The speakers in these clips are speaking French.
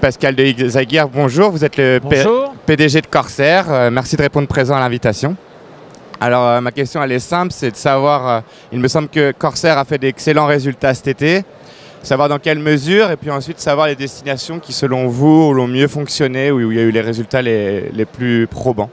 Pascal de Zaguirre, bonjour. Vous êtes le PDG de Corsair. Merci de répondre présent à l'invitation. Alors, ma question, elle est simple, c'est de savoir, il me semble que Corsair a fait d'excellents résultats cet été, savoir dans quelle mesure, et puis ensuite savoir les destinations qui, selon vous, ont mieux fonctionné, où il y a eu les résultats les plus probants.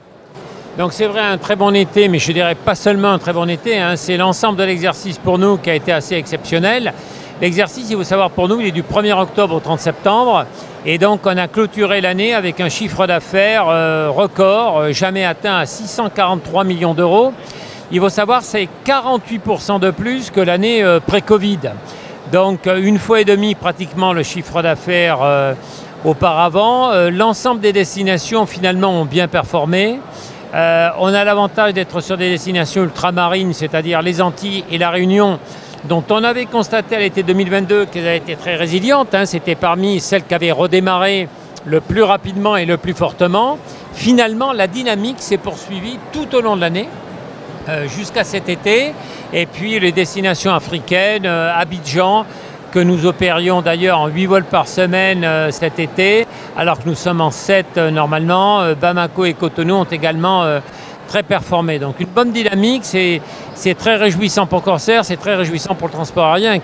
Donc c'est vrai, un très bon été, mais je dirais pas seulement un très bon été, hein, c'est l'ensemble de l'exercice pour nous qui a été assez exceptionnel. L'exercice, il faut savoir pour nous, il est du 1er octobre au 30 septembre. Et donc on a clôturé l'année avec un chiffre d'affaires record, jamais atteint à 643 millions d'euros. Il faut savoir c'est 48% de plus que l'année pré-Covid. Donc une fois et demie pratiquement le chiffre d'affaires auparavant. L'ensemble des destinations finalement ont bien performé. On a l'avantage d'être sur des destinations ultramarines, c'est-à-dire les Antilles et la Réunion, dont on avait constaté à l'été 2022 qu'elles avaient été très résilientes. Hein, c'était parmi celles qui avaient redémarré le plus rapidement et le plus fortement. Finalement, la dynamique s'est poursuivie tout au long de l'année, jusqu'à cet été. Et puis les destinations africaines, Abidjan, que nous opérions d'ailleurs en 8 vols par semaine cet été, alors que nous sommes en 7 normalement. Bamako et Cotonou ont également très performé. Donc une bonne dynamique, c'est très réjouissant pour Corsair, c'est très réjouissant pour le transport aérien.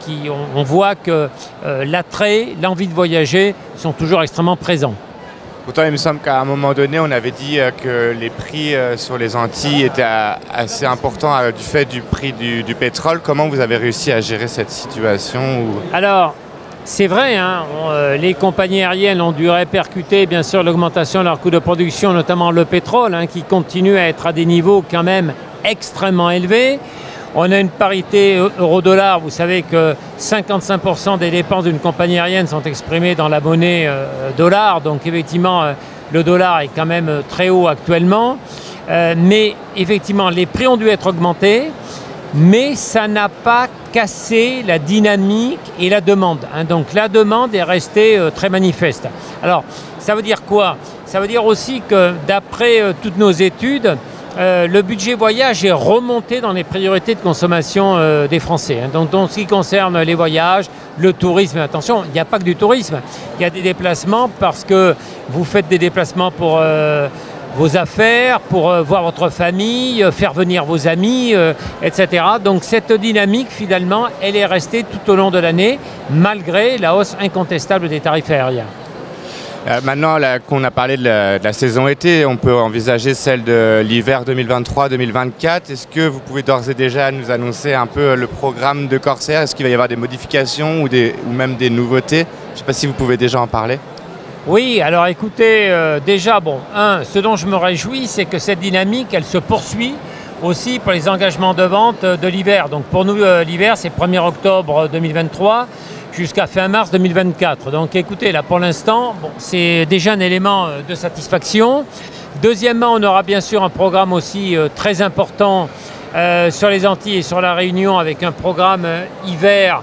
On voit que l'attrait, l'envie de voyager sont toujours extrêmement présents. Pourtant, il me semble qu'à un moment donné, on avait dit que les prix sur les Antilles étaient assez importants du fait du prix du pétrole. Comment vous avez réussi à gérer cette situation Alors, c'est vrai, hein, les compagnies aériennes ont dû répercuter bien sûr l'augmentation de leur coût de production, notamment le pétrole, hein, qui continue à être à des niveaux quand même extrêmement élevés. On a une parité euro-dollar, vous savez que 55% des dépenses d'une compagnie aérienne sont exprimées dans la monnaie dollar, donc effectivement le dollar est quand même très haut actuellement. Mais effectivement les prix ont dû être augmentés, mais ça n'a pas cassé la dynamique et la demande. Hein. Donc la demande est restée très manifeste. Alors ça veut dire quoi? Ça veut dire aussi que d'après toutes nos études, le budget voyage est remonté dans les priorités de consommation des Français. Hein. Donc, en ce qui concerne les voyages, le tourisme, attention, il n'y a pas que du tourisme. Il y a des déplacements parce que vous faites des déplacements pour vos affaires, pour voir votre famille, faire venir vos amis, etc. Donc cette dynamique, finalement, elle est restée tout au long de l'année, malgré la hausse incontestable des tarifs aériens. Maintenant qu'on a parlé de la saison été, on peut envisager celle de l'hiver 2023-2024. Est-ce que vous pouvez d'ores et déjà nous annoncer un peu le programme de Corsair? Est-ce qu'il va y avoir des modifications ou même des nouveautés? Je ne sais pas si vous pouvez déjà en parler. Oui, alors écoutez, déjà, ce dont je me réjouis, c'est que cette dynamique, elle se poursuit aussi pour les engagements de vente de l'hiver. Donc pour nous, l'hiver, c'est 1er octobre 2023. Jusqu'à fin mars 2024. Donc écoutez, là pour l'instant, c'est déjà un élément de satisfaction. Deuxièmement, on aura bien sûr un programme aussi très important sur les Antilles et sur la Réunion, avec un programme hiver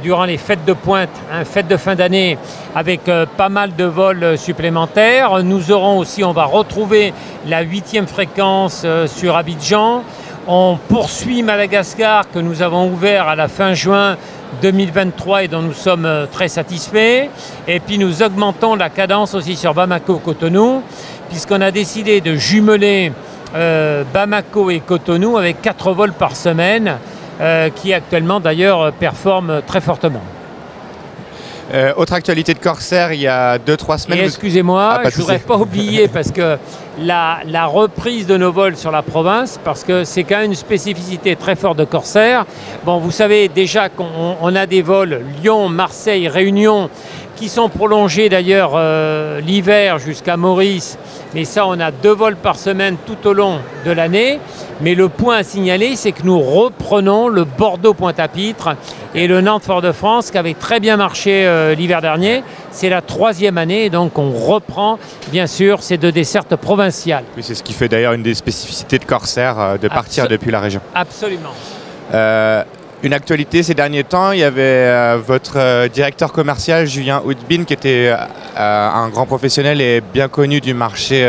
durant les fêtes de pointe, fêtes de fin d'année, avec pas mal de vols supplémentaires. Nous aurons aussi, on va retrouver la 8e fréquence sur Abidjan. On poursuit Madagascar, que nous avons ouvert à la fin juin 2023 et dont nous sommes très satisfaits. Et puis nous augmentons la cadence aussi sur Bamako-Cotonou, puisqu'on a décidé de jumeler Bamako et Cotonou avec 4 vols par semaine, qui actuellement d'ailleurs performent très fortement. Autre actualité de Corsair, il y a 2-3 semaines... Excusez-moi, je ne voudrais pas oublier, parce que la reprise de nos vols sur la province, parce que c'est quand même une spécificité très forte de Corsair. Bon, vous savez déjà qu'on a des vols Lyon, Marseille, Réunion, qui sont prolongés d'ailleurs l'hiver jusqu'à Maurice. Mais ça, on a 2 vols par semaine tout au long de l'année. Mais le point à signaler, c'est que nous reprenons le Bordeaux-Pointe-à-Pitre et le Nantes-Fort-de-France, qui avait très bien marché l'hiver dernier. C'est la 3e année, donc on reprend bien sûr ces 2 dessertes provinciales. Oui, c'est ce qui fait d'ailleurs une des spécificités de Corsair, de partir depuis la région. Absolument. Une actualité ces derniers temps, il y avait votre directeur commercial, Julien Houdbin, qui était un grand professionnel et bien connu du marché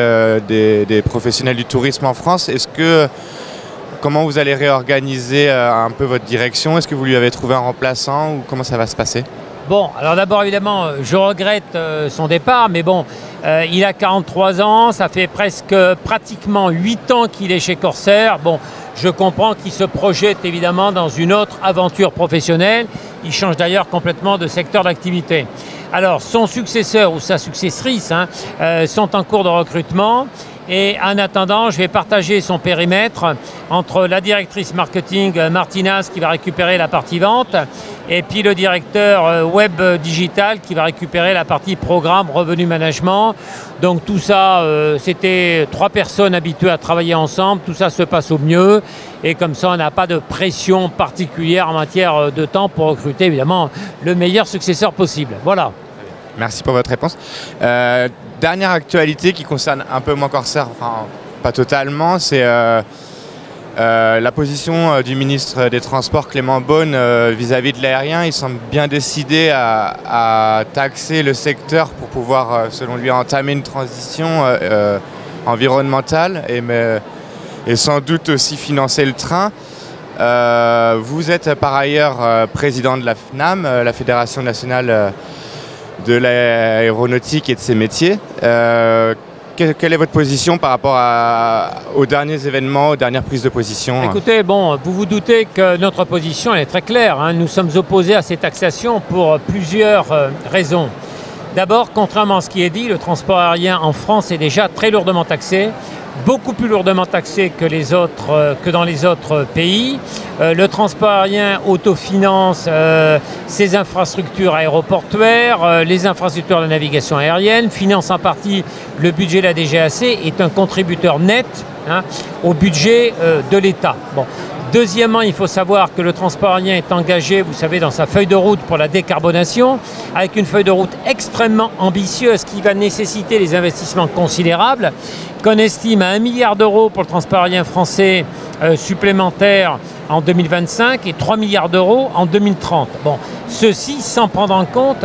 des professionnels du tourisme en France. Comment vous allez réorganiser un peu votre direction? Est-ce que vous lui avez trouvé un remplaçant ou comment ça va se passer? Bon, alors d'abord évidemment, je regrette son départ, mais bon, il a 43 ans, ça fait pratiquement 8 ans qu'il est chez Corsair. Bon, je comprends qu'il se projette évidemment dans une autre aventure professionnelle. Il change d'ailleurs complètement de secteur d'activité. Alors, son successeur ou sa successrice sont en cours de recrutement. Et en attendant, je vais partager son périmètre entre la directrice marketing Martinaz qui va récupérer la partie vente et puis le directeur web digital qui va récupérer la partie programme revenu management. Donc tout ça, c'était 3 personnes habituées à travailler ensemble. Tout ça se passe au mieux et comme ça, on n'a pas de pression particulière en matière de temps pour recruter évidemment le meilleur successeur possible. Voilà. Merci pour votre réponse. Dernière actualité qui concerne un peu moins Corsair, enfin pas totalement, c'est la position du ministre des Transports Clément Beaune vis-à-vis de l'aérien. Il semble bien décidé à taxer le secteur pour pouvoir, selon lui, entamer une transition environnementale et sans doute aussi financer le train. Vous êtes par ailleurs président de la FNAM, la Fédération nationale de l'aéronautique et de ses métiers. Quelle est votre position par rapport aux derniers événements, aux dernières prises de position? Écoutez, bon, vous vous doutez que notre position elle est très claire. Nous sommes opposés à ces taxations pour plusieurs raisons. D'abord, contrairement à ce qui est dit, le transport aérien en France est déjà très lourdement taxé. Beaucoup plus lourdement taxé que dans les autres pays. Le transport aérien autofinance ses infrastructures aéroportuaires, les infrastructures de navigation aérienne, finance en partie le budget de la DGAC, est un contributeur net au budget de l'État. Bon. Deuxièmement, il faut savoir que le transport aérien est engagé, vous savez, dans sa feuille de route pour la décarbonation, avec une feuille de route extrêmement ambitieuse qui va nécessiter des investissements considérables, qu'on estime à 1 milliard d'euros pour le transport aérien français supplémentaire en 2025 et 3 milliards d'euros en 2030. Bon, ceci sans prendre en compte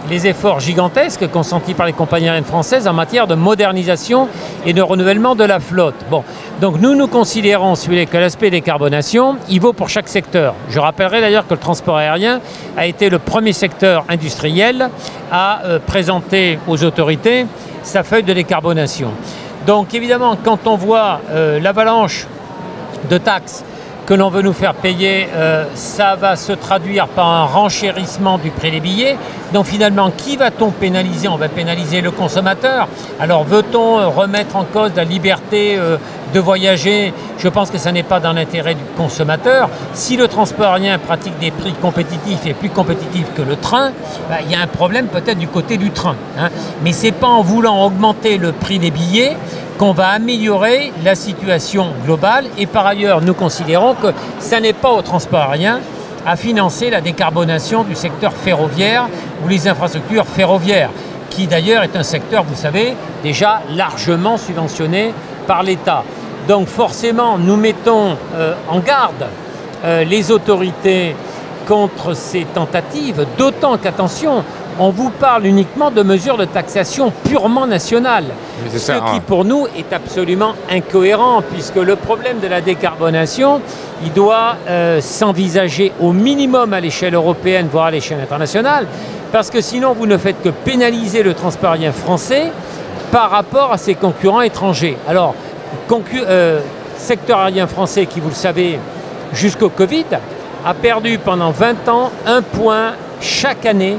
les efforts gigantesques consentis par les compagnies aériennes françaises en matière de modernisation et de renouvellement de la flotte. Bon, donc nous considérons, si vous voulez, que l'aspect décarbonation, il vaut pour chaque secteur. Je rappellerai d'ailleurs que le transport aérien a été le premier secteur industriel à présenter aux autorités sa feuille de décarbonation. Donc évidemment, quand on voit l'avalanche de taxes que l'on veut nous faire payer, ça va se traduire par un renchérissement du prix des billets. Donc finalement, qui va-t-on pénaliser? On va pénaliser le consommateur. Alors veut-on remettre en cause la liberté de voyager? Je pense que ça n'est pas dans l'intérêt du consommateur. Si le transport aérien pratique des prix compétitifs et plus compétitifs que le train, il y a un problème peut-être du côté du train. Mais ce n'est pas en voulant augmenter le prix des billets qu'on va améliorer la situation globale. Et par ailleurs, nous considérons que ça n'est pas au transport aérien à financer la décarbonation du secteur ferroviaire ou les infrastructures ferroviaires, qui d'ailleurs est un secteur, vous savez, déjà largement subventionné par l'État. Donc forcément, nous mettons en garde les autorités contre ces tentatives, d'autant qu'attention, on vous parle uniquement de mesures de taxation purement nationales, ce qui pour nous est absolument incohérent, puisque le problème de la décarbonation, il doit s'envisager au minimum à l'échelle européenne, voire à l'échelle internationale, parce que sinon vous ne faites que pénaliser le transport aérien français par rapport à ses concurrents étrangers. Alors, secteur aérien français qui, vous le savez, jusqu'au Covid, a perdu pendant 20 ans 1 point chaque année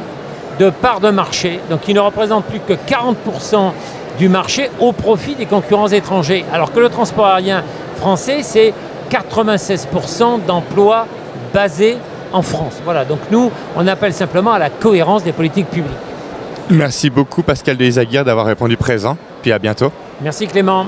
de part de marché, donc il ne représente plus que 40% du marché au profit des concurrents étrangers, alors que le transport aérien français, c'est 96% d'emplois basés en France. Voilà, donc nous, on appelle simplement à la cohérence des politiques publiques. Merci beaucoup Pascal de Izaguirre d'avoir répondu présent, puis à bientôt. Merci Clément.